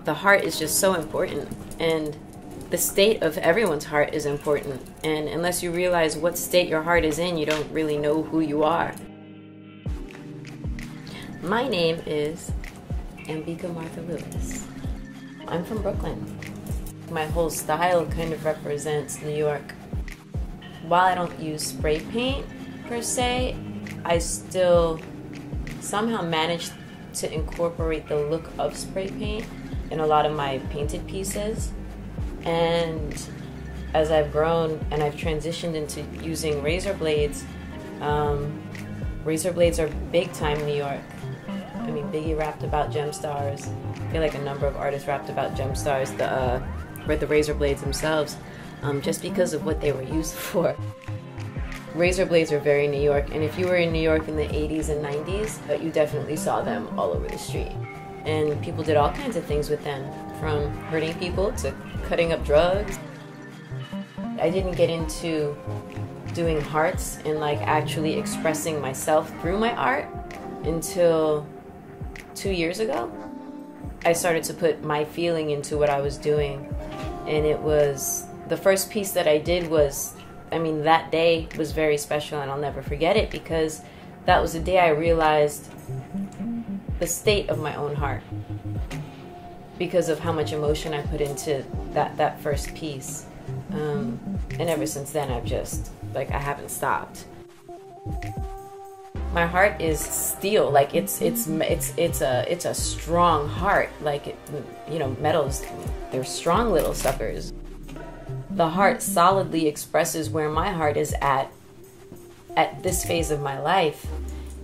the heart is just so important, and the state of everyone's heart is important. And unless you realize what state your heart is in, you don't really know who you are. My name is Ambi Martha Lewis. I'm from Brooklyn. My whole style kind of represents New York. While I don't use spray paint per se, I still somehow manage to incorporate the look of spray paint in a lot of my painted pieces. And as I've grown and I've transitioned into using razor blades are big time in New York. I mean, Biggie rapped about gem stars. I feel like a number of artists rapped about gem stars, the razor blades themselves, just because of what they were used for. Razor blades are very New York, and if you were in New York in the 80s and 90s, you definitely saw them all over the street. And people did all kinds of things with them, from hurting people to cutting up drugs. I didn't get into doing hearts and like actually expressing myself through my art until 2 years ago. I started to put my feeling into what I was doing, and it was, the first piece that I did was, I mean, that day was very special, and I'll never forget it, because that was the day I realized the state of my own heart because of how much emotion I put into that first piece. And ever since then, I've just, like, I haven't stopped. My heart is steel. Like, it's a strong heart. Like, you know, metals, they're strong little suckers. The heart solidly expresses where my heart is at this phase of my life.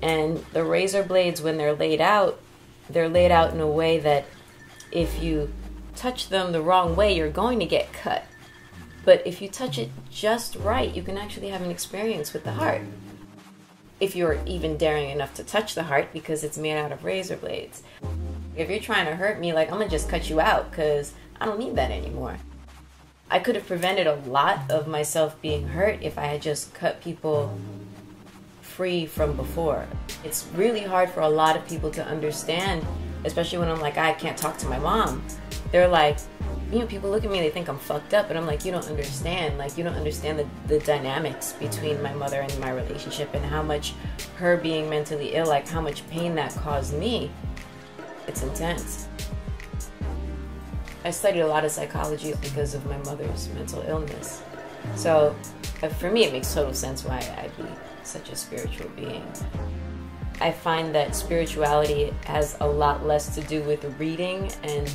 And the razor blades, when they're laid out in a way that if you touch them the wrong way, you're going to get cut. But if you touch it just right, you can actually have an experience with the heart. If you're even daring enough to touch the heart, because it's made out of razor blades. If you're trying to hurt me, like, I'm gonna just cut you out, because I don't need that anymore. I could have prevented a lot of myself being hurt if I had just cut people free from before. It's really hard for a lot of people to understand, especially when I'm like, I can't talk to my mom. They're like, you know, people look at me, they think I'm fucked up, and I'm like, you don't understand. Like, you don't understand the dynamics between my mother and my relationship, and how much her being mentally ill, like how much pain that caused me. It's intense. I studied a lot of psychology because of my mother's mental illness. So for me, it makes total sense why I'd be such a spiritual being. I find that spirituality has a lot less to do with reading and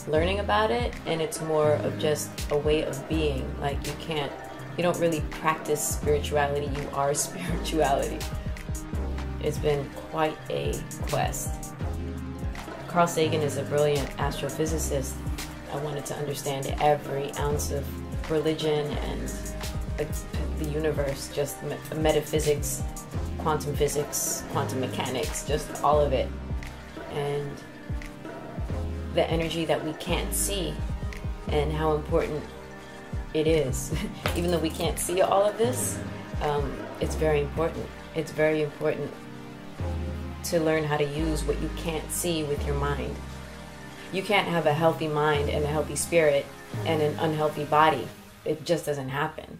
learning about it, and it's more of just a way of being. Like, you don't really practice spirituality, you are spirituality. It's been quite a quest. Carl Sagan is a brilliant astrophysicist. I wanted to understand every ounce of religion and the universe, just metaphysics, quantum physics, quantum mechanics, just all of it. And the energy that we can't see and how important it is. Even though we can't see all of this, it's very important. It's very important to learn how to use what you can't see with your mind. You can't have a healthy mind and a healthy spirit and an unhealthy body. It just doesn't happen.